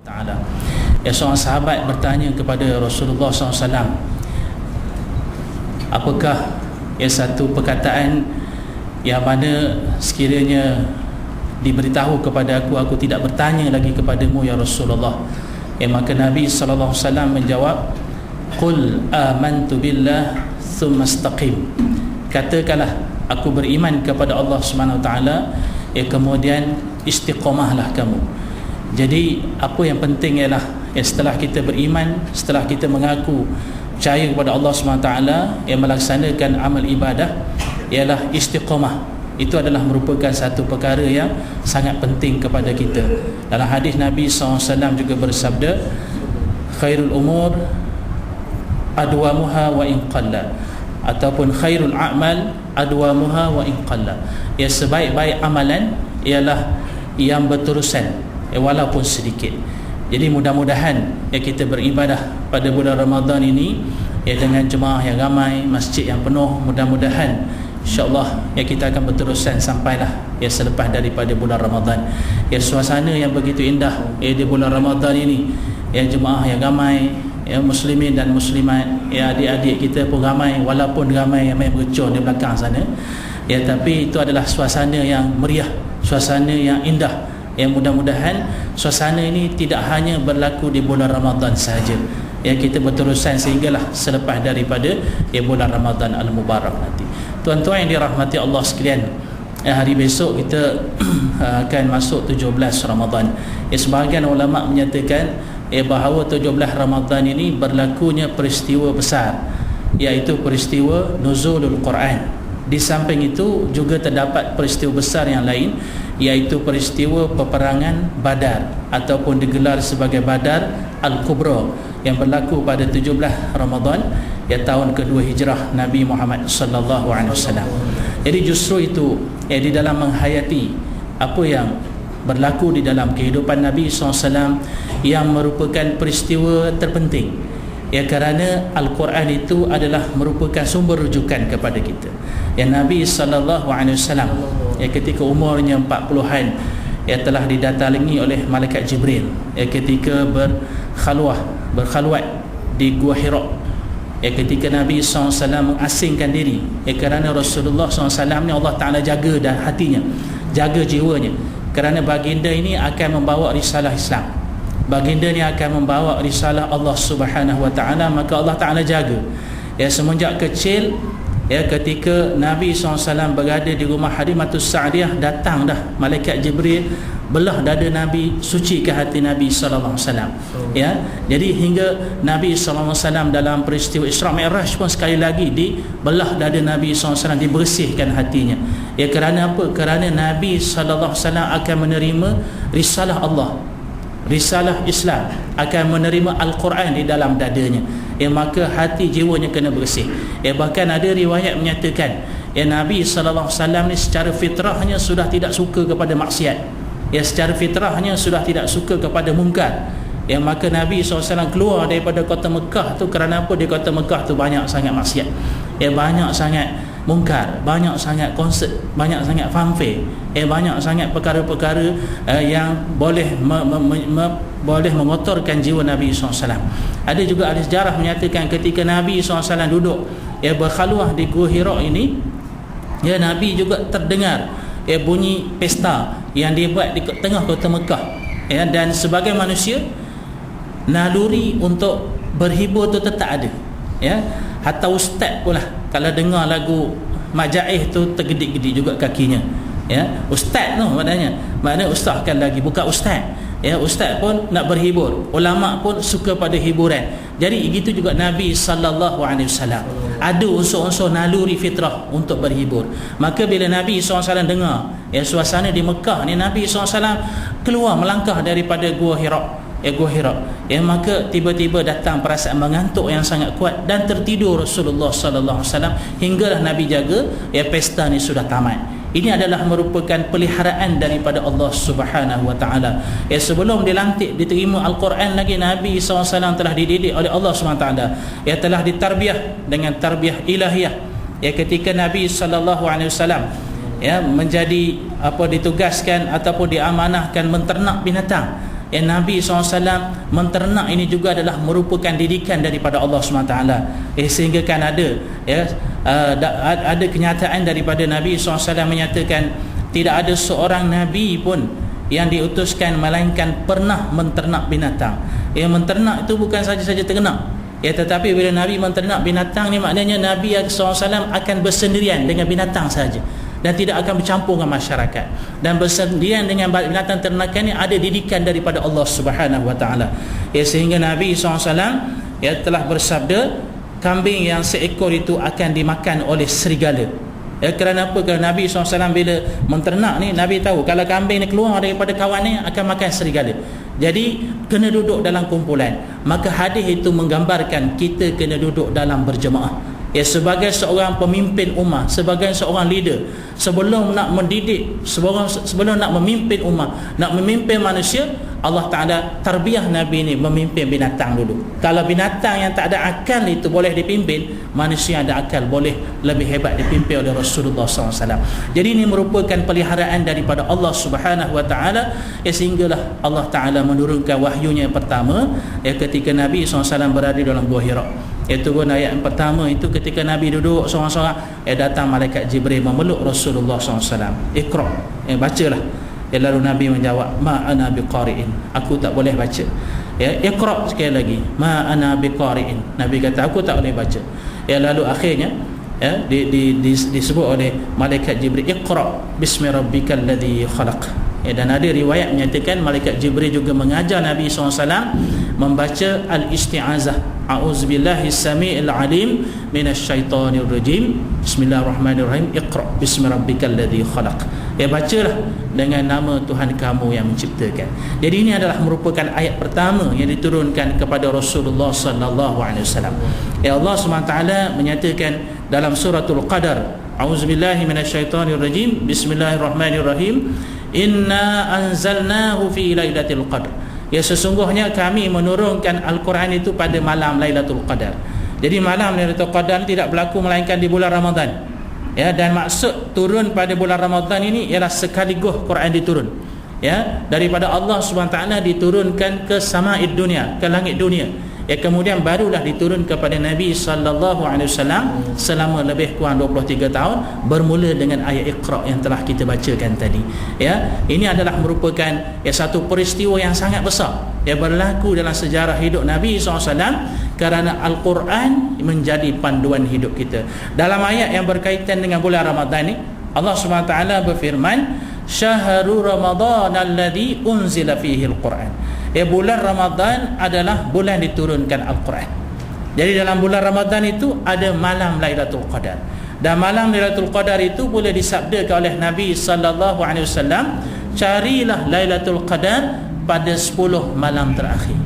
Ta'ala. Seorang sahabat bertanya kepada Rasulullah SAW, apakah satu perkataan yang mana sekiranya diberitahu kepada aku tidak bertanya lagi kepadamu ya Rasulullah. Maka Nabi SAW menjawab, Qul amantu billah thumma istaqim. Katakanlah, aku beriman kepada Allah SWT, kemudian istiqamahlah kamu. Jadi apa yang penting ialah setelah kita beriman, setelah kita mengaku percaya kepada Allah SWT, yang melaksanakan amal ibadah ialah istiqamah. Itu adalah merupakan satu perkara yang sangat penting kepada kita. Dalam hadis Nabi SAW juga bersabda, khairul umur adwamuha wa in qalla, ataupun khairul a'mal adwamuha wa in qalla. Sebaik-baik amalan ialah yang berterusan walaupun sedikit. Jadi mudah-mudahan kita beribadah pada bulan Ramadan ini dengan jemaah yang ramai, masjid yang penuh. Mudah-mudahan insya-Allah kita akan berterusan sampailah selepas daripada bulan Ramadan. Suasana yang begitu indah di bulan Ramadan ini, jemaah yang ramai, muslimin dan muslimat, adik-adik kita pun ramai, walaupun ramai yang main bercun di belakang sana, tapi itu adalah suasana yang meriah, suasana yang indah. Mudah-mudahan suasana ini tidak hanya berlaku di bulan Ramadan saja, kita berterusan sehinggalah selepas daripada bulan Ramadan Al-Mubarak nanti. Tuan-tuan yang dirahmati Allah sekalian, hari besok kita akan masuk 17 Ramadan. Sebahagian ulama menyatakan bahawa 17 Ramadan ini berlakunya peristiwa besar, iaitu peristiwa nuzulul Quran. Di samping itu juga terdapat peristiwa besar yang lain, iaitu peristiwa peperangan Badar ataupun digelar sebagai Badar Al-Kubra yang berlaku pada 17 Ramadan tahun kedua hijrah Nabi Muhammad sallallahu alaihi wasallam. Jadi justru itu di dalam menghayati apa yang berlaku di dalam kehidupan Nabi SAW yang merupakan peristiwa terpenting, kerana Al-Quran itu adalah merupakan sumber rujukan kepada kita. Nabi SAW ketika umurnya 40-an telah didatangi oleh malaikat Jibril ketika berkhalwat di Gua Hira. Ketika Nabi SAW mengasingkan diri, kerana Rasulullah SAW ni Allah Ta'ala jaga dan hatinya, jaga jiwanya, kerana baginda ini akan membawa risalah Islam, baginda ni akan membawa risalah Allah Subhanahu Wa Ta'ala. Maka Allah Ta'ala jaga semenjak kecil. Ketika Nabi SAW berada di rumah Halimatus Sa'diyah, datang dah malaikat Jibril, belah dada Nabi, sucikan hati Nabi SAW. Jadi hingga Nabi SAW dalam peristiwa Isra Mi'raj pun sekali lagi dibelah dada Nabi SAW, dibersihkan hatinya. Kerana apa? Kerana Nabi SAW akan menerima risalah Allah, risalah Islam, akan menerima Al-Quran di dalam dadanya. Maka hati jiwanya kena bersih. Bahkan ada riwayat menyatakan Nabi SAW ni secara fitrahnya sudah tidak suka kepada maksiat, secara fitrahnya sudah tidak suka kepada mungkar. Maka Nabi SAW keluar daripada kota Mekah tu kerana apa? Di kota Mekah tu banyak sangat maksiat, banyak sangat mungkar, banyak sangat konsert, banyak sangat fanfare, banyak sangat perkara-perkara yang boleh boleh mengotorkan jiwa Nabi SAW. Ada juga ahli sejarah menyatakan ketika Nabi SAW duduk berkhaluah di Gua Hira ini, Nabi juga terdengar bunyi pesta yang dibuat di tengah kota Mekah. Dan sebagai manusia, naluri untuk berhibur tu tetap ada. Hatta ustaz pula kalau dengar lagu Majaih tu tergedik-gedik juga kakinya. Ustaz tu maknanya ustaz kan lagi, bukan ustaz. Ustaz pun nak berhibur, ulama pun suka pada hiburan. Jadi begitu juga Nabi SAW ada unsur-unsur naluri fitrah untuk berhibur. Maka bila Nabi SAW dengar suasana di Mekah ni, Nabi SAW keluar melangkah daripada Gua Hira, maka tiba-tiba datang perasaan mengantuk yang sangat kuat dan tertidur Rasulullah SAW hinggalah Nabi jaga pesta ni sudah tamat. Ini adalah merupakan peliharaan daripada Allah Subhanahu Wa Ta'ala. Sebelum dilantik, diterima Al-Quran lagi, Nabi SAW telah dididik oleh Allah SWT, telah ditarbiah dengan tarbiah ilahiyah. Ketika Nabi SAW menjadi ditugaskan ataupun diamanahkan menternak binatang, Nabi SAW menternak ini juga adalah merupakan didikan daripada Allah SWT. Sehingga kan ada ada kenyataan daripada Nabi SAW menyatakan tidak ada seorang Nabi pun yang diutuskan melainkan pernah menternak binatang. Menternak itu bukan saja-saja ternak, tetapi bila Nabi menternak binatang ni, maknanya Nabi SAW akan bersendirian dengan binatang saja dan tidak akan bercampur dengan masyarakat, dan bersendirian dengan binatang ternakan ni ada didikan daripada Allah Subhanahu Wa Taala. Sehingga Nabi SAW telah bersabda, kambing yang seekor itu akan dimakan oleh serigala. Kerana apa? Kerana Nabi SAW bila menternak ni, Nabi tahu kalau kambing ni keluar daripada kawannya akan makan serigala. Jadi kena duduk dalam kumpulan. Maka hadis itu menggambarkan kita kena duduk dalam berjemaah. Sebagai seorang pemimpin ummah, sebagai seorang leader, sebelum nak mendidik, sebelum nak memimpin ummah, nak memimpin manusia, Allah Ta'ala tarbiyah Nabi ni memimpin binatang dulu. Kalau binatang yang tak ada akal itu boleh dipimpin, manusia yang ada akal boleh lebih hebat dipimpin oleh Rasulullah SAW. Jadi ini merupakan peliharaan daripada Allah Subhanahu Wa Ta'ala, sehinggalah Allah Ta'ala menurunkan wahyunya yang pertama ketika Nabi SAW berada dalam Gua Hira. Itu pun ayat yang pertama itu ketika Nabi duduk seorang-seorang, datang malaikat Jibril memeluk Rasulullah SAW. Iqra, bacalah. Lalu Nabi menjawab, ma ana biqari'in, aku tak boleh baca. Iqra sekali lagi, ma ana biqari'in. Nabi kata aku tak boleh baca. Lalu akhirnya disebut oleh malaikat Jibril, Iqra bismi rabbikal ladzi khalaq. Dan ada riwayat menyatakan malaikat Jibril juga mengajar Nabi SAW membaca al-isti'azah, a'udzubillahi samii'il alim minasyaitonir rajim, bismillahirrahmanirrahim, Iqra bismi rabbikal ladzi khalaq. Bacalah dengan nama Tuhan kamu yang menciptakan. Jadi ini adalah merupakan ayat pertama yang diturunkan kepada Rasulullah sallallahu alaihi wasallam. Allah SWT menyatakan dalam suratul Qadar, a'udzubillahi minasyaitonir rajim, bismillahirrahmanirrahim, inna anzalnahu fi lailatul qadr. Sesungguhnya kami menurunkan Al-Quran itu pada malam Lailatul Qadar. Jadi malam Lailatul Qadar tidak berlaku melainkan di bulan Ramadan. Dan maksud turun pada bulan Ramadan ini ialah sekaligus Quran diturun. Daripada Allah SWT diturunkan ke sama'id dunia, ke langit dunia. Kemudian barulah diturun kepada Nabi SAW selama lebih kurang 23 tahun, bermula dengan ayat Iqra yang telah kita bacakan tadi. Ini adalah merupakan satu peristiwa yang sangat besar yang berlaku dalam sejarah hidup Nabi SAW, kerana Al-Quran menjadi panduan hidup kita. Dalam ayat yang berkaitan dengan bulan Ramadan ni, Allah SWT berfirman, syahrul Ramadan alladhi unzila fihi al-Quran. Bulan Ramadan adalah bulan diturunkan Al-Quran. Jadi dalam bulan Ramadan itu ada malam Lailatul Qadar. Dan malam Lailatul Qadar itu boleh disabdakan oleh Nabi SAW, carilah Lailatul Qadar pada 10 malam terakhir.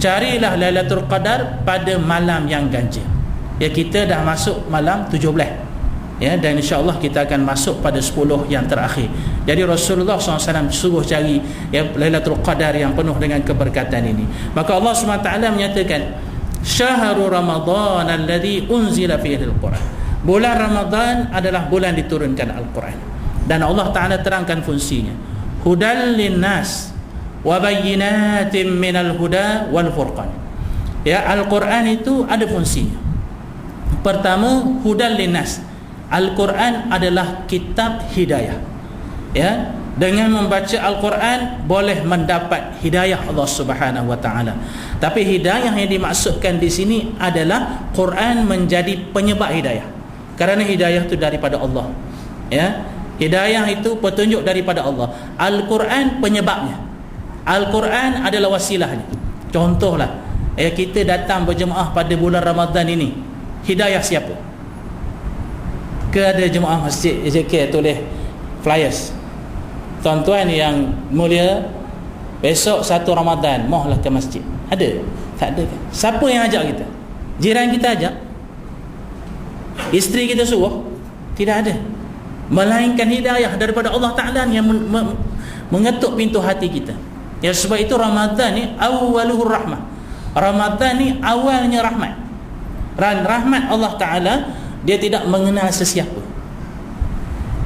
Carilah Lailatul Qadar pada malam yang ganjil. Kita dah masuk malam 17. Dan insya-Allah kita akan masuk pada 10 yang terakhir. Jadi Rasulullah SAW suruh cari Lailatul Qadar yang penuh dengan keberkatan ini. Maka Allah SWT menyatakan, syahrul Ramadan alladhi unzila fihi al-Quran. Bulan Ramadan adalah bulan diturunkan Al-Quran. Dan Allah Ta'ala terangkan fungsinya, hudal linnas wa bayyinatin minal huda wal furqan. Al-Quran itu ada fungsinya. Pertama, hudal linnas. Al-Quran adalah kitab hidayah. Dengan membaca Al-Quran boleh mendapat hidayah Allah Subhanahu Wa Taala. Tapi hidayah yang dimaksudkan di sini adalah Quran menjadi penyebab hidayah. Kerana hidayah itu daripada Allah. Hidayah itu petunjuk daripada Allah. Al-Quran penyebabnya. Al-Quran adalah wasilahnya. Contohlah, kita datang berjemaah pada bulan Ramadan ini. Hidayah siapa? Ada jemaah masjid JK tulis flyers, tuan-tuan yang mulia, besok 1 Ramadan mohlah ke masjid. Ada? Tak ada kan? Siapa yang ajak kita? Jiran kita ajak? Isteri kita suruh? Tidak ada. Melainkan hidayah daripada Allah Ta'ala yang mengetuk pintu hati kita. Sebab itu Ramadan ni awwaluhur rahmah. Ramadan ni awalnya rahmat. Rahmat Allah Ta'ala, dia tidak mengenal sesiapa.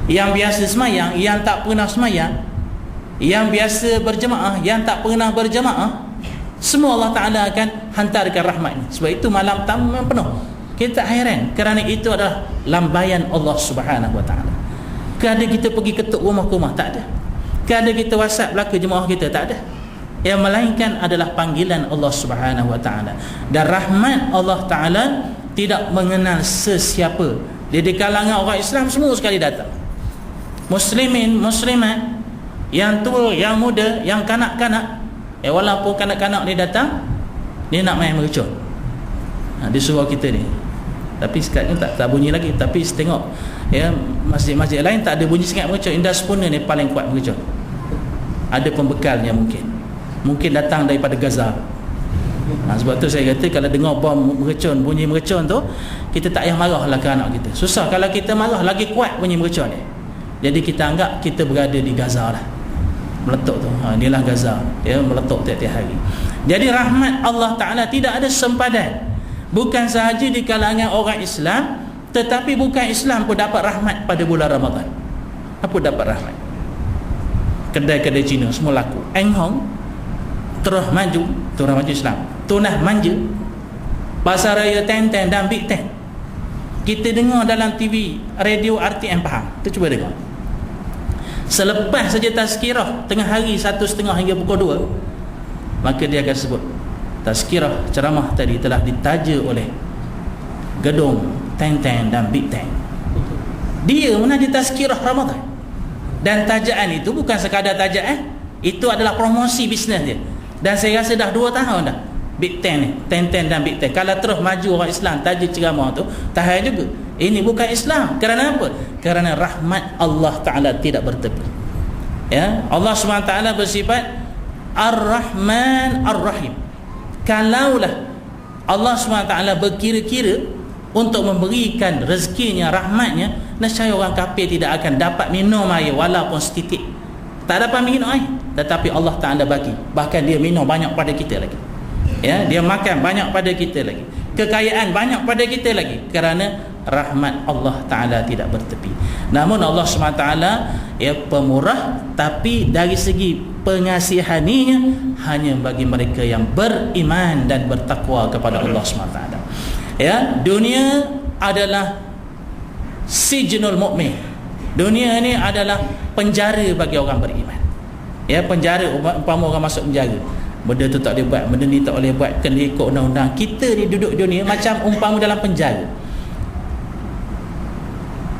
Yang biasa semayang, yang tak pernah semayang, yang biasa berjemaah, yang tak pernah berjemaah, semua Allah Ta'ala akan hantarkan rahmatnya. Sebab itu malam tamu memang penuh. Kita tak heran, kerana itu adalah lambaian Allah Subhanahu Wa Ta'ala. Kerana kita pergi ketuk rumah ke rumah, tak ada. Kerana kita WhatsApp belaka jemaah kita, tak ada. Yang melainkan adalah panggilan Allah Subhanahu Wa Ta'ala. Dan rahmat Allah Ta'ala tidak mengenal sesiapa. Dia di kalangan orang Islam semua sekali datang. Muslimin, muslimat, yang tua, yang muda, yang kanak-kanak. Walaupun kanak-kanak ni datang, dia nak main mercon. Dia suruh kita ni. Tapi sekarang tak bunyi lagi. Tapi tengok masjid-masjid lain tak ada bunyi sangat mercon. Indah Sempurna ni paling kuat mercon. Ada pembekalnya mungkin datang daripada Gaza. Sebab tu saya kata, kalau dengar bom mercon, bunyi mercon tu, kita tak payah marahlah ke anak kita. Susah kalau kita marah, lagi kuat bunyi mercon ni. Jadi kita anggap kita berada di Gaza lah, meletup tu. Inilah Gaza, meletup tiap-tiap hari. Jadi rahmat Allah Ta'ala tidak ada sempadan. Bukan sahaja di kalangan orang Islam, tetapi bukan Islam pun dapat rahmat pada bulan Ramadan. Apa dapat rahmat? Kedai-kedai Cina semua laku. Eng Hong terus maju, terus maju Islam. Tunah manja. Pasar Raya Ten-Ten dan Big Ten. Kita dengar dalam TV, radio RTM Pahang. Kita cuba dengar. Selepas saja tazkirah tengah hari 1:30 hingga pukul 2, maka dia akan sebut tazkirah ceramah tadi telah ditaja oleh gedung Ten-Ten dan Big Ten. Dia menaja tazkirah Ramadan. Dan tajaan itu bukan sekadar tajaan, itu adalah promosi bisnes dia. Dan saya rasa dah 2 tahun dah Big Ten ni, Ten-Ten dan Big Ten. Kalau terus maju orang Islam taja ceramah tu, tahan juga. Ini bukan Islam. Kerana apa? Kerana rahmat Allah Ta'ala tidak bertepi. Allah SWT bersifat Ar-Rahman Ar-Rahim. Kalaulah Allah SWT berkira-kira untuk memberikan rezekinya, rahmatnya, nescaya orang kafir tidak akan dapat minum air walaupun setitik. Tak dapat minum air, tetapi Allah Ta'ala bagi. Bahkan dia minum banyak pada kita lagi. Dia makan banyak pada kita lagi. Kekayaan banyak pada kita lagi. Kerana rahmat Allah Ta'ala tidak bertepi. Namun Allah SWT pemurah, tapi dari segi pengasihaninya hanya bagi mereka yang beriman dan bertakwa kepada Allah SWT. Dunia adalah sijnul mu'min. Dunia ni adalah penjara bagi orang beriman. Penjara, umpama orang masuk penjara, benda tu tak boleh buat, benda ni tak boleh buat, kena ikut undang-undang. Kita ni duduk dunia macam umpama dalam penjara.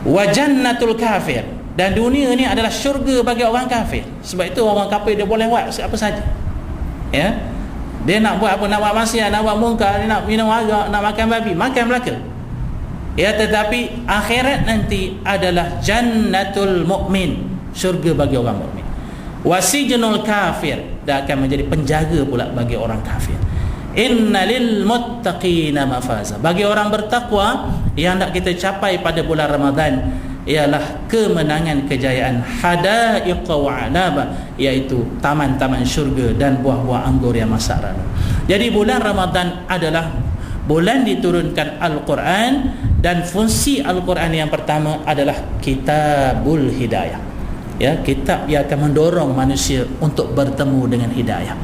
Wa jannatul kafir, dan dunia ni adalah syurga bagi orang kafir. Sebab itu orang kafir dia boleh buat apa saja. Dia nak buat apa, nak buat maksiat, nak buat mungkar, dia nak minum arak, nak makan babi, makan belaka. Tetapi akhirat nanti adalah jannatul mukmin, syurga bagi orang mukmin. Wasijnul kafir, dan akan menjadi penjaga pula bagi orang kafir. Innalil muttaqina mafaza, bagi orang bertakwa yang nak kita capai pada bulan Ramadan ialah kemenangan, kejayaan. Hadaiqa wa anaba, iaitu taman-taman syurga dan buah-buah anggur yang masak rana. Jadi bulan Ramadan adalah bulan diturunkan Al-Quran, dan fungsi Al-Quran yang pertama adalah kitabul hidayah. Kitab yang akan mendorong manusia untuk bertemu dengan hidayah.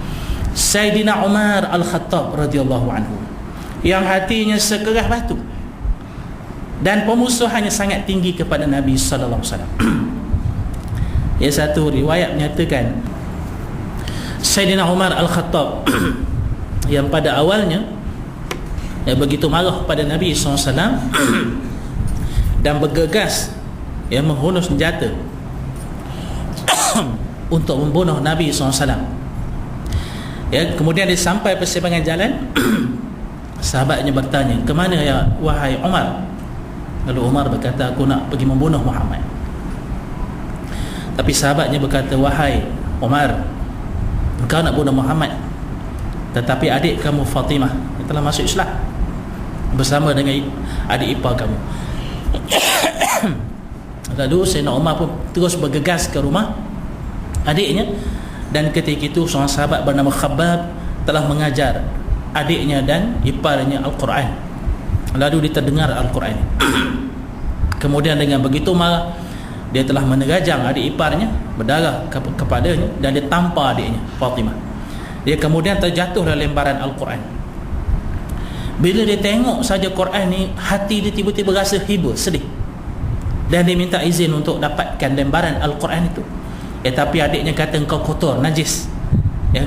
Sayyidina Umar Al-Khattab radhiyallahu anhu, yang hatinya sekeras batu dan pemusuhannya sangat tinggi kepada Nabi sallallahu alaihi wasallam. Satu riwayat menyatakan Sayyidina Umar Al-Khattab yang pada awalnya begitu marah pada Nabi SAW dan bergegas menghunus senjata untuk membunuh Nabi SAW. Kemudian dia sampai persimpangan jalan. Sahabatnya bertanya, "Ke mana wahai Umar?" Lalu Umar berkata, "Aku nak pergi membunuh Muhammad." Tapi sahabatnya berkata, "Wahai Umar, engkau nak bunuh Muhammad, tetapi adik kamu Fatimah telah masuk Islam bersama dengan adik ipar kamu." Lalu Sayyidina Umar pun terus bergegas ke rumah adiknya, dan ketika itu seorang sahabat bernama Khabbab telah mengajar adiknya dan iparnya Al-Quran. Lalu dia terdengar Al-Quran. Kemudian dengan begitu marah, dia telah menerajang adik iparnya, berdarah kepadanya, dan dia tampar adiknya Fatimah. Dia kemudian terjatuh dalam lembaran Al-Quran. Bila dia tengok saja Quran ni, hati dia tiba-tiba rasa hibur, sedih, dan dia minta izin untuk dapatkan lembaran Al-Quran itu. Tapi adiknya kata, engkau kotor, najis,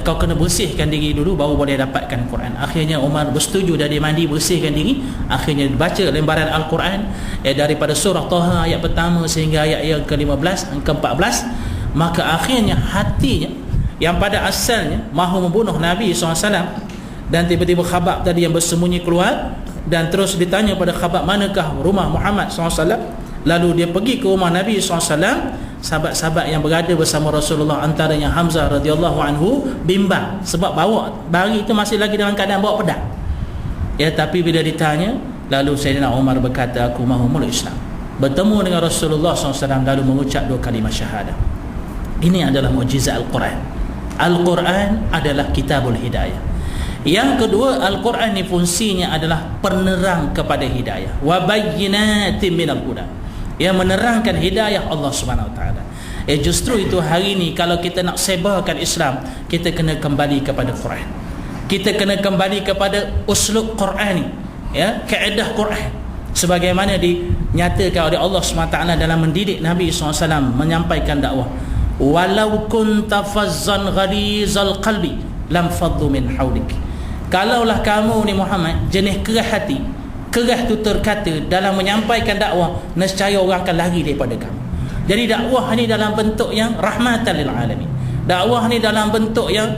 kau kena bersihkan diri dulu baru boleh dapatkan Quran. Akhirnya Umar bersetuju dan dia mandi, bersihkan diri. Akhirnya baca lembaran Al-Quran daripada surah Taha ayat pertama sehingga ayat yang ke-15, ke-14. Maka akhirnya hatinya yang pada asalnya mahu membunuh Nabi SAW, dan tiba-tiba Khabbab tadi yang bersembunyi keluar, dan terus ditanya pada Khabbab, manakah rumah Muhammad SAW? Lalu dia pergi ke rumah Nabi SAW. Sahabat-sahabat yang berada bersama Rasulullah, antaranya Hamzah radhiyallahu anhu, bimbang sebab bawa bari itu masih lagi dalam keadaan bawa pedang. Tapi bila ditanya, lalu Sayyidina Umar berkata, aku mahu meluk Islam, bertemu dengan Rasulullah SAW, lalu mengucap 2 kalimah syahadah. Ini adalah mukjizat Al-Quran. Al-Quran adalah kitabul hidayah. Yang kedua, Al-Quran ni fungsinya adalah penerang kepada hidayah. Wa bayyinatin minal huda, yang menerangkan hidayah Allah Subhanahu Wa Taala. Justru itu hari ini kalau kita nak sebarkan Islam, kita kena kembali kepada Quran. Kita kena kembali kepada uslub Qurani, kaedah Quran, sebagaimana dinyatakan oleh Allah SWT dalam mendidik Nabi SAW menyampaikan dakwah. Walau kunta fazzan ghalizal qalbi lam faddu min hawlik. Kalaulah kamu ni Muhammad jenis keras hati, keras tutur kata dalam menyampaikan dakwah, nescaya orang akan lari daripada kamu. Jadi dakwah ni dalam bentuk yang rahmatan lil alamin. Dakwah ni dalam bentuk yang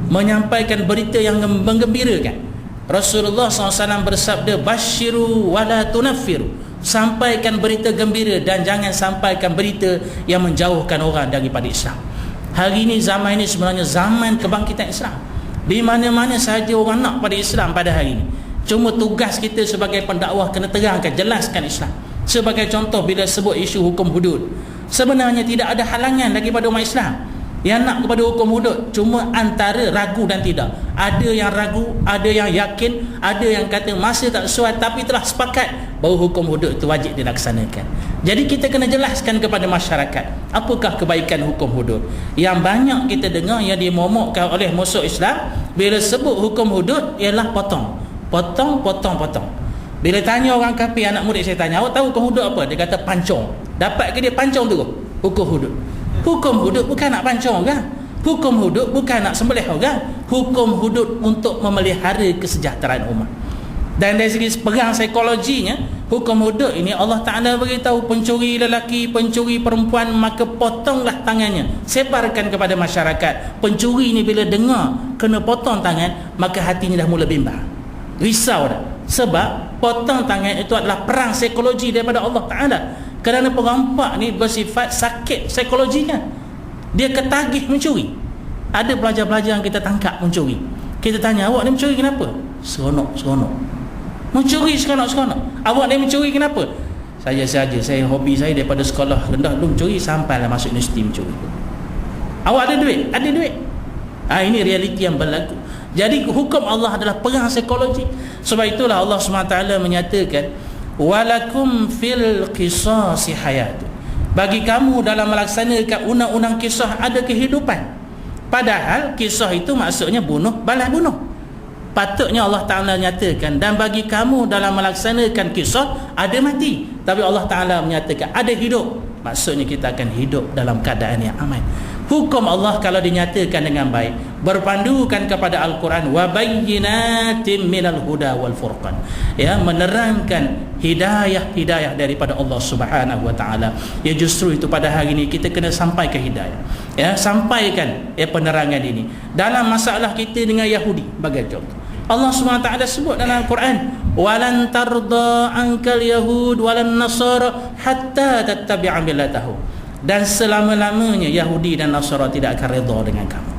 menyampaikan berita yang menggembirakan. Rasulullah SAW bersabda, basyiru wala tunaffiru, sampaikan berita gembira dan jangan sampaikan berita yang menjauhkan orang daripada Islam. Hari ini, zaman ini sebenarnya zaman kebangkitan Islam. Di mana-mana sahaja orang nak pada Islam pada hari ini. Cuma tugas kita sebagai pendakwah kena terangkan, jelaskan Islam. Sebagai contoh, bila sebut isu hukum hudud, sebenarnya tidak ada halangan lagi pada umat Islam yang nak kepada hukum hudud, cuma antara ragu dan tidak. Ada yang ragu, ada yang yakin, ada yang kata masih tak sesuai, tapi telah sepakat bahawa hukum hudud itu wajib dilaksanakan. Jadi kita kena jelaskan kepada masyarakat apakah kebaikan hukum hudud. Yang banyak kita dengar yang dimomokkan oleh musuh Islam, bila sebut hukum hudud ialah potong. Bila tanya orang kafir, anak murid saya tanya, awak tahu hukum hudud apa? Dia kata pancung. Dapat ke dia pancung tu hukum hudud? Hukum hudud bukan nak pancung orang. Hukum hudud bukan nak sembelih orang. Hukum hudud untuk memelihara kesejahteraan umat. Dan dari segi perang psikologinya, hukum hudud ini Allah Ta'ala beritahu, pencuri lelaki, pencuri perempuan, maka potonglah tangannya, sebarkan kepada masyarakat. Pencuri ni bila dengar kena potong tangan, maka hatinya dah mula bimbang, risau dah. Sebab potong tangan itu adalah perang psikologi daripada Allah Ta'ala. Kerana perampak ni bersifat sakit psikologinya, dia ketagih mencuri. Ada pelajar-pelajar yang kita tangkap mencuri, kita tanya, awak ni mencuri kenapa? Seronok. Mencuri seronok. Awak ni mencuri kenapa? Saya hobi saya daripada sekolah rendah dulu mencuri, sampailah masuk universiti mencuri. Awak ada duit? Ada duit. Ini realiti yang berlaku. Jadi hukum Allah adalah perang psikologi. Sebab itulah Allah SWT menyatakan, walakum fil qisasi hayat, bagi kamu dalam melaksanakan undang-undang kisah ada kehidupan. Padahal kisah itu maksudnya bunuh, balas bunuh. Patutnya Allah Ta'ala nyatakan, dan bagi kamu dalam melaksanakan kisah ada mati. Tapi Allah Ta'ala menyatakan ada hidup. Maksudnya kita akan hidup dalam keadaan yang aman. Hukum Allah kalau dinyatakan dengan baik, berpandukan kepada Al-Quran, wa bayyinatin minal huda wal furqan, menerangkan hidayah daripada Allah Subhanahu wa Ta'ala. Justru itu pada hari ini kita kena sampaikan hidayah, sampaikan penerangan ini. Dalam masalah kita dengan Yahudi, bagi contoh, Allah SWT sebut dalam Al-Quran, walan tarda ankal yahud walan nasara hatta tattabi'a millatahum, dan selama-lamanya Yahudi dan Nasara tidak akan redha dengan kamu,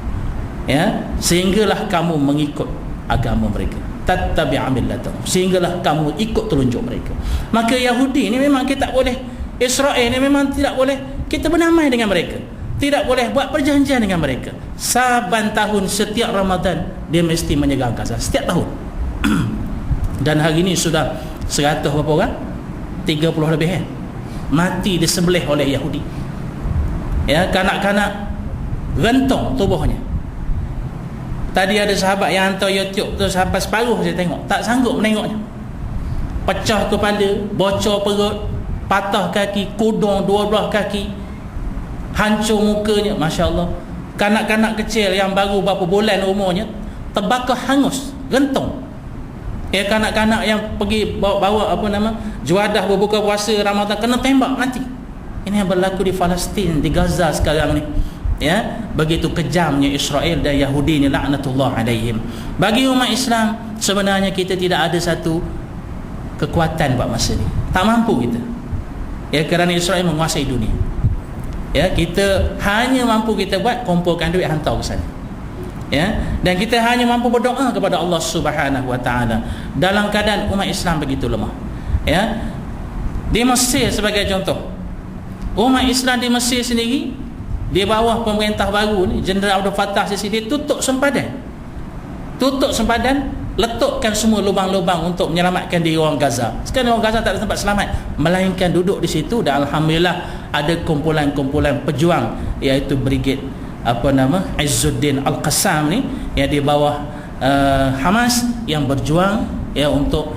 sehinggalah kamu mengikut agama mereka. Tattabi'a millatahum, sehinggalah kamu ikut telunjuk mereka. Maka Yahudi ni memang kita tak boleh, Israel ni memang tidak boleh kita bernamai dengan mereka, tidak boleh buat perjanjian dengan mereka. Saban tahun setiap Ramadan dia mesti menyerang Gaza, setiap tahun. Dan hari ini sudah 100 berapa orang? 30 lebih mati disembelih oleh Yahudi. Ya, kanak-kanak rentung tubuhnya. Tadi ada sahabat yang hantar YouTube tu sampai separuh saya tengok, tak sanggup menengoknya. Pecah kepala, bocor perut, patah kaki, kudung dua belah kaki, hancur mukanya, Masya Allah. Kanak-kanak kecil yang baru berapa bulan umurnya terbakar hangus, rentung. Ya, kanak-kanak yang pergi bawa juadah berbuka puasa Ramadan kena tembak mati. Ini yang berlaku di Palestin, di Gaza sekarang ni. Ya, begitu kejamnya Israel dan Yahudi ni, laknatullah alaihim. Bagi umat Islam sebenarnya kita tidak ada satu kekuatan buat masa ni. Tak mampu kita. Ya, kerana Israel menguasai dunia. Ya, kita hanya mampu kita buat kumpulkan duit hantar ke sana. Ya, dan kita hanya mampu berdoa kepada Allah Subhanahu wa taala dalam keadaan umat Islam begitu lemah. Ya. Di Mesir sebagai contoh, umat Islam di Mesir sendiri di bawah pemerintah baru ni, Jeneral Abdul Fattah Sisi, dia tutup sempadan, letakkan semua lubang-lubang untuk menyelamatkan diri orang Gaza. Sekarang orang Gaza tak ada tempat selamat, melainkan duduk di situ. Dan alhamdulillah ada kumpulan-kumpulan pejuang, iaitu Brigade Izzuddin Al-Qassam ni, yang di bawah Hamas, yang berjuang ya untuk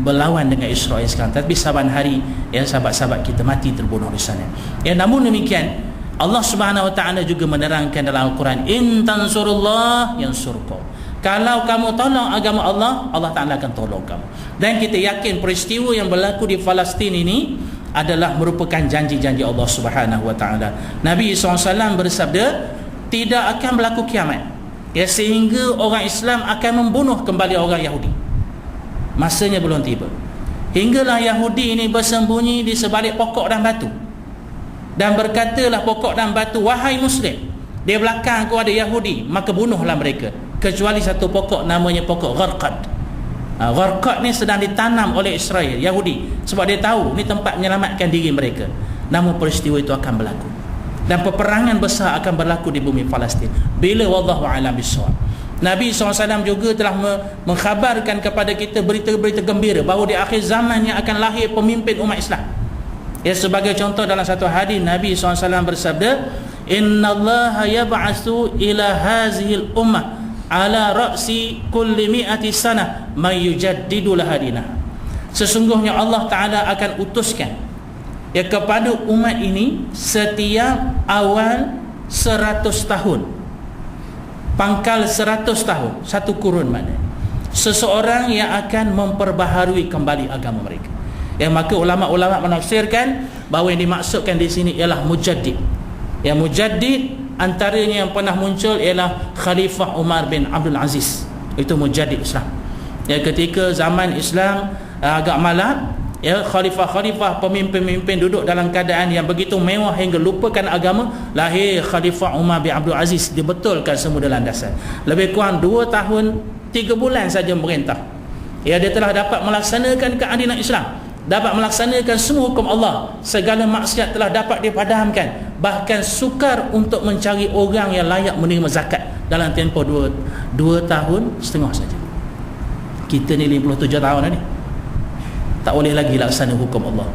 berlawan dengan Israel sekarang. Tapi saban hari ya sahabat-sahabat kita mati terbunuh di sana. Ya, namun demikian Allah Subhanahu wa taala juga menerangkan dalam Al-Quran, in tansurullah yansurkum. Kalau kamu tolong agama Allah, Allah Ta'ala akan tolong kamu. Dan kita yakin peristiwa yang berlaku di Palestin ini adalah merupakan janji-janji Allah Subhanahu wa taala. Nabi SAW bersabda, tidak akan berlaku kiamat ya sehingga orang Islam akan membunuh kembali orang Yahudi. Masanya belum tiba. Hinggalah Yahudi ini bersembunyi di sebalik pokok dan batu, dan berkatalah pokok dan batu, wahai Muslim, di belakang aku ada Yahudi, maka bunuhlah mereka, kecuali satu pokok namanya pokok Gharqad. Gharqad ni sedang ditanam oleh Israel, Yahudi, sebab dia tahu ni tempat menyelamatkan diri mereka. Namun peristiwa itu akan berlaku, dan peperangan besar akan berlaku di bumi Palestin. Bila? Wallahu a'lam bissawab. Nabi SAW juga telah mengkhabarkan kepada kita berita-berita gembira bahawa di akhir zaman yang akan lahir pemimpin umat Islam. Ya, sebagai contoh dalam satu hadis Nabi SAW bersabda, innallaha yab'atsu ila hazihil ummah ala ra'si kulli mi'ati sanah man yujaddidu laha dinah. Sesungguhnya Allah Ta'ala akan utuskan ya kepada umat ini setiap awal 100 tahun, pangkal 100 tahun, satu kurun maknanya, seseorang yang akan memperbaharui kembali agama mereka. Ya, maka ulama-ulama menafsirkan bahawa yang dimaksudkan di sini ialah mujaddid. Ya, mujaddid antaranya yang pernah muncul ialah Khalifah Umar bin Abdul Aziz. Itu mujaddid Islam. Ya, ketika zaman Islam agak malam, ya, khalifah-khalifah, pemimpin-pemimpin duduk dalam keadaan yang begitu mewah hingga lupakan agama, lahir Khalifah Umar bin Abdul Aziz, dibetulkan semua landasan. Lebih kurang 2 tahun 3 bulan saja merintah. Ya, dia telah dapat melaksanakan keadilan Islam, dapat melaksanakan semua hukum Allah, segala maksiat telah dapat dipadamkan, bahkan sukar untuk mencari orang yang layak menerima zakat dalam tempoh 2 tahun setengah saja. Kita ni 57 tahun dah ni, tak boleh lagi laksana hukum Allah.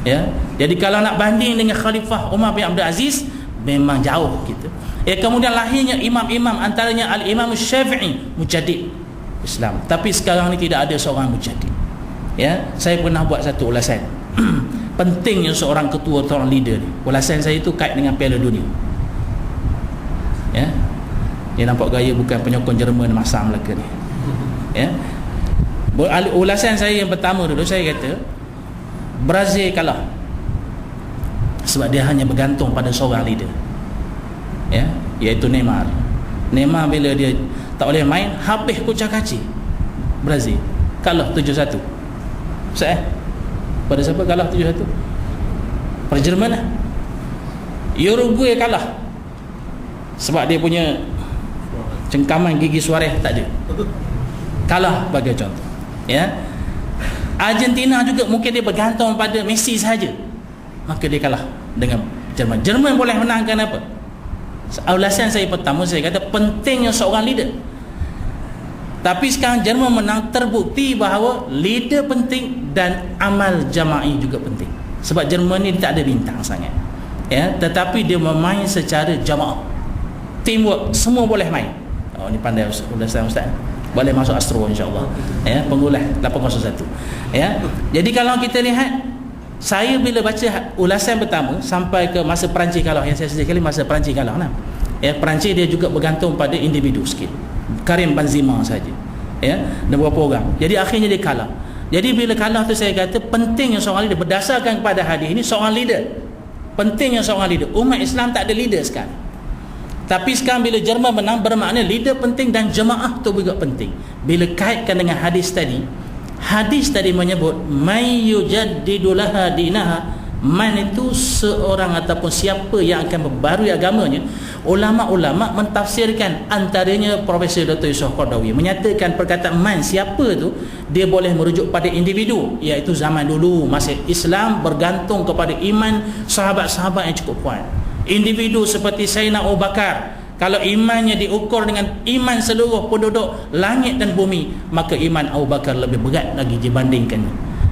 Ya, jadi kalau nak banding dengan Khalifah Umar bin Abdul Aziz, memang jauh kita. Ya, kemudian lahirnya imam-imam, antaranya Al-Imam Syafi'i, mujaddid Islam. Tapi sekarang ni tidak ada seorang mujaddid. Ya, saya pernah buat satu ulasan pentingnya seorang ketua, seorang leader ni. Ulasan saya itu kait dengan Piala Dunia. Ya, dia nampak gaya bukan penyokong Jerman masa Melaka ni. Ya, ulasan saya yang pertama dulu, saya kata Brazil kalah sebab dia hanya bergantung pada seorang leader, ya, iaitu Neymar. Neymar bila dia tak boleh main, habis kucak-kacir. Brazil kalah 7-1. Pada siapa kalah 7-1? Pada Jerman lah. Uruguay kalah sebab dia punya cengkaman gigi Suarez tak ada, kalah bagi contoh. Ya, Argentina juga mungkin dia bergantung pada Messi sahaja, maka dia kalah dengan Jerman. Jerman boleh menang kenapa? Ulasan saya pertama, saya kata pentingnya seorang leader. Tapi sekarang Jerman menang, terbukti bahawa leader penting dan amal jama'i juga penting. Sebab Jerman ni tak ada bintang sangat, ya, tetapi dia memain secara jamaah, teamwork, semua boleh main. Oh, ni pandai Ustaz. Boleh masuk Astro insya-Allah. Ya, pengulas 801. Ya. Jadi kalau kita lihat, saya bila baca ulasan pertama sampai ke masa Perancis kalah, yang saya sedih kali masa Perancis kalah nah. Ya, Perancis dia juga bergantung pada individu sikit. Karim Benzema saja. Ya, dan beberapa orang. Jadi akhirnya dia kalah. Jadi bila kalah tu saya kata pentingnya seorang leader, berdasarkan kepada hadis ini seorang leader. Pentingnya seorang leader. Umat Islam tak ada leader sekarang. Tapi sekarang bila Jerman menang, bermakna leader penting dan jemaah tu juga penting. Bila kaitkan dengan hadis tadi menyebut may yujaddidu laha dinaha, man itu seorang ataupun siapa yang akan membarui agamanya. Ulama-ulama mentafsirkan, antaranya Profesor Dr. Yusof Qaradawi menyatakan perkataan man, siapa tu, dia boleh merujuk pada individu, iaitu zaman dulu masa Islam bergantung kepada iman sahabat-sahabat yang cukup kuat. Individu seperti Sayyidina Abu Bakar, kalau imannya diukur dengan iman seluruh penduduk langit dan bumi, maka iman Abu Bakar lebih berat lagi dibandingkan.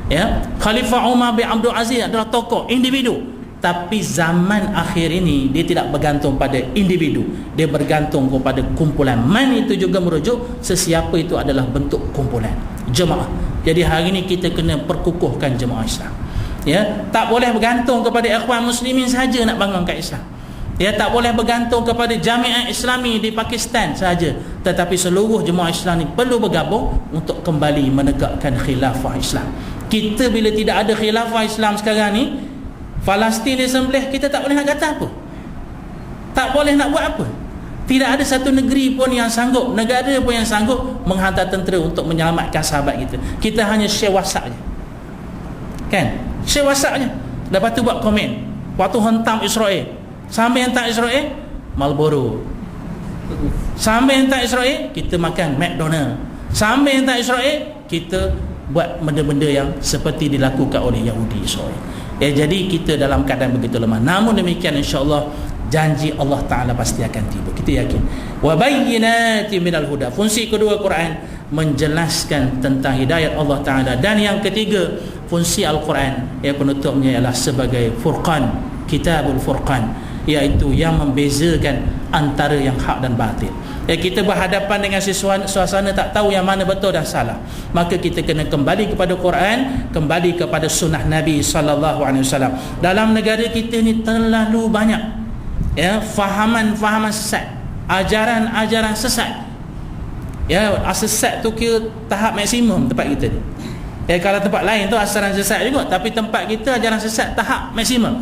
Ya, Khalifah Umar bin Abdul Aziz adalah tokoh individu, tapi zaman akhir ini dia tidak bergantung pada individu, dia bergantung kepada kumpulan. Man itu juga merujuk sesiapa itu adalah bentuk kumpulan, jemaah. Jadi hari ini kita kena perkukuhkan jemaah Islam. Ya, tak boleh bergantung kepada ikhwan muslimin saja nak bangunkan Islam. Ya, tak boleh bergantung kepada Jamiah Islami di Pakistan saja, tetapi seluruh jemaah Islam ni perlu bergabung untuk kembali menegakkan khilafah Islam. Kita bila tidak ada khilafah Islam sekarang ni, Palestin disembelih, kita tak boleh nak kata apa, tak boleh nak buat apa. Tidak ada satu negeri pun yang sanggup, negara pun yang sanggup menghantar tentera untuk menyelamatkan sahabat kita. Kita hanya share WhatsApp je, kan? Share WhatsApp je, lepas tu buat komen. Waktu hentam Israel, sampai hentam Israel Marlboro, sampai hentam Israel kita makan McDonald, sampai hentam Israel kita buat benda-benda yang seperti dilakukan oleh Yahudi Israel. Ya, jadi kita dalam keadaan begitu lemah. Namun demikian, insya-Allah janji Allah Ta'ala pasti akan tiba. Kita yakin. Wa bayyinatin minal huda. Fungsi kedua Quran menjelaskan tentang hidayat Allah Ta'ala. Dan yang ketiga, fungsi Al-Quran yang penutupnya ialah sebagai furqan, kitabul furqan, iaitu yang membezakan antara yang hak dan batil. Ya, kita berhadapan dengan suasana tak tahu yang mana betul dan salah, maka kita kena kembali kepada Quran, kembali kepada sunnah Nabi SAW. Dalam negara kita ni terlalu banyak, ya, fahaman sesat, ajaran sesat. Ya, sesat tu kira tahap maksimum tempat kita ni. Ya, kalau tempat lain tu asaran sesat juga, tapi tempat kita ajaran sesat tahap maksimum.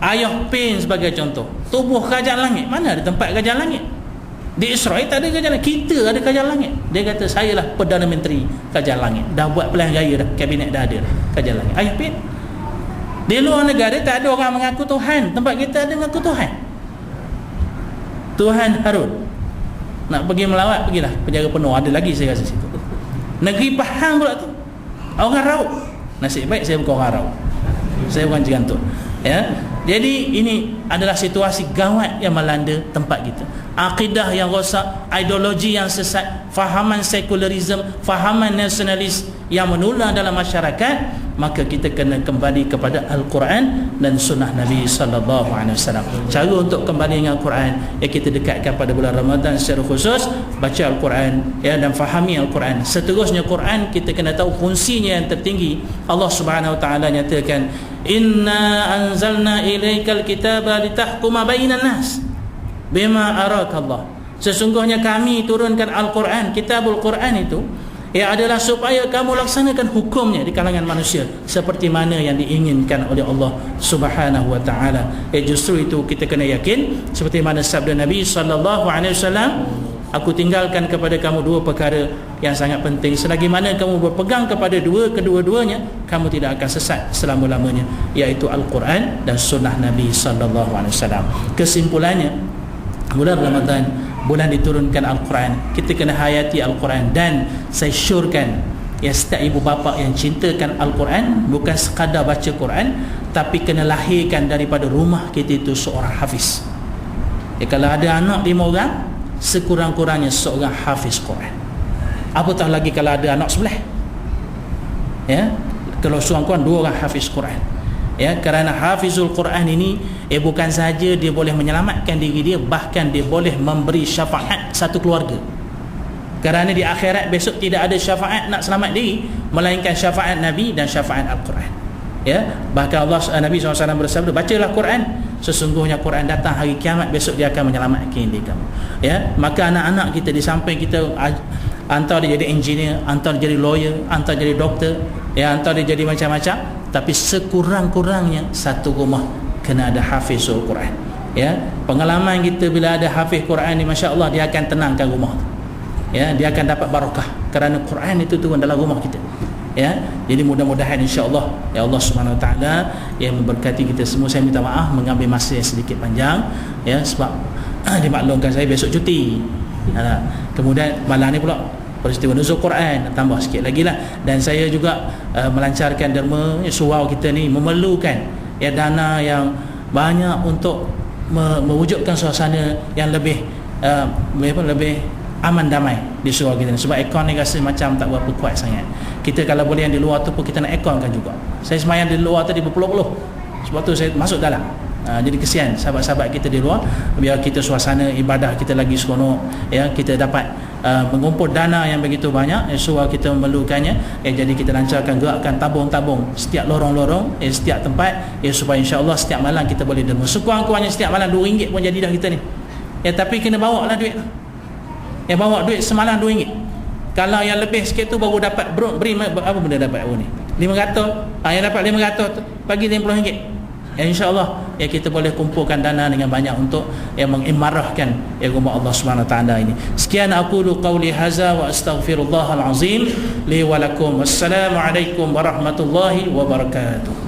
Ayah Pin sebagai contoh, tubuh kerajaan langit. Mana ada tempat kerajaan langit? Di Israel tak ada kerajaan langit. Kita ada kerajaan langit. Dia kata saya lah Perdana Menteri kerajaan langit. Dah buat pilihan raya dah, kabinet dah ada dah, kerajaan langit. Ayah Pin. Di luar negara tak ada orang mengaku Tuhan. Tempat kita ada mengaku Tuhan. Tuhan Harun. Nak pergi melawat, pergilah penjara penuh. Ada lagi saya rasa situ. Negeri Pahang pula tu, orang Raut. Nasib baik saya bukan orang Raut, saya bukan Jegantuk. Ya, jadi ini adalah situasi gawat yang melanda tempat kita. Akidah yang rosak, ideologi yang sesat, fahaman sekularisme, fahaman nasionalis yang menular dalam masyarakat, maka kita kena kembali kepada Al-Quran dan sunnah Nabi SAW. Cara untuk kembali dengan Al-Quran, ya, kita dekatkan pada bulan Ramadan secara khusus, baca Al-Quran, ya, dan fahami Al-Quran. Seterusnya Quran kita kena tahu fungsinya yang tertinggi. Allah Subhanahu Wa Taala nyatakan, inna anzalna ilaikal kitaba litahkuma bainan nas bima arakallah. Sesungguhnya kami turunkan Al-Quran, kitabul Quran itu, ia adalah supaya kamu laksanakan hukumnya di kalangan manusia seperti mana yang diinginkan oleh Allah Subhanahu Wa Taala. Justru itu kita kena yakin seperti mana sabda Nabi SAW, aku tinggalkan kepada kamu dua perkara yang sangat penting, selagi mana kamu berpegang kepada kedua-duanya, kamu tidak akan sesat selama-lamanya, iaitu Al-Quran dan sunnah Nabi SAW. Kesimpulannya, bulan Ramadan, bulan diturunkan Al-Quran, kita kena hayati Al-Quran. Dan saya syorkan, ya, setiap ibu bapa yang cintakan Al-Quran bukan sekadar baca Quran, tapi kena lahirkan daripada rumah kita itu seorang hafiz. Ya, kalau ada anak 5 orang, sekurang-kurangnya seorang hafiz Quran. Apatah lagi kalau ada anak 11. Ya, kalau seorang-kurang 2 orang hafiz Quran. Ya, kerana hafizul Quran ini bukan saja dia boleh menyelamatkan diri dia, bahkan dia boleh memberi syafaat satu keluarga. Kerana di akhirat besok tidak ada syafaat nak selamat diri melainkan syafaat Nabi dan syafaat Al-Quran. Ya, bahkan Nabi SAW bersabda, bacalah Quran, sesungguhnya Quran datang hari kiamat, besok dia akan menyelamatkan diri kamu. Ya, maka anak-anak kita di samping kita antara dia jadi engineer, antara dia jadi lawyer, antara jadi doktor, ya, antara dia jadi macam-macam, tapi sekurang-kurangnya satu rumah kena ada hafizul Quran. Ya, pengalaman kita bila ada hafiz Quran ni, masya-Allah, dia akan tenangkan rumah tu. Ya, dia akan dapat barakah kerana Quran itu turun dalam rumah kita. Ya, jadi mudah-mudahan insya-Allah ya Allah Subhanahu Wa Taala yang memberkati kita semua. Saya minta maaf mengambil masa yang sedikit panjang, ya, sebab dimaklumkan saya besok cuti. Kemudian malam ni pula peristiwa nuzul Quran, tambah sikit lagi lah. Dan saya juga melancarkan derma surau kita ni memerlukan ya dana yang banyak untuk mewujudkan suasana yang lebih lebih aman damai di surau kita ni. Sebab aircon ni rasa macam tak berapa kuat sangat. Kita kalau boleh yang di luar tu pun kita nak airconkan juga. Saya semayang di luar tadi berpuluh-puluh, sebab tu saya masuk dalam. Jadi kesian sahabat-sahabat kita di luar, biar kita suasana ibadah kita lagi seronok, ya, kita dapat mengumpul dana yang begitu banyak, surau kita memerlukannya, jadi kita lancarkan gerakkan tabung-tabung setiap lorong-lorong, setiap tempat, supaya insya-Allah setiap malam kita boleh derma. Sekurang-kurangnya setiap malam RM2 pun jadi dah kita ni. Ya, tapi kena bawa lah duit. Ya, bawa duit semalam RM2. Kalau yang lebih sikit tu baru dapat beri apa benda dapat ni? 500. Yang dapat 500 tu bagi RM50. Ya, insya-Allah ya kita boleh kumpulkan dana dengan banyak untuk mengimarahkan rumah Allah Subhanahu Wa Taala ini. Sekian aqulu qauli hadza wa astaghfirullahal azim li wa lakum. Wassalamualaikum warahmatullahi wabarakatuh.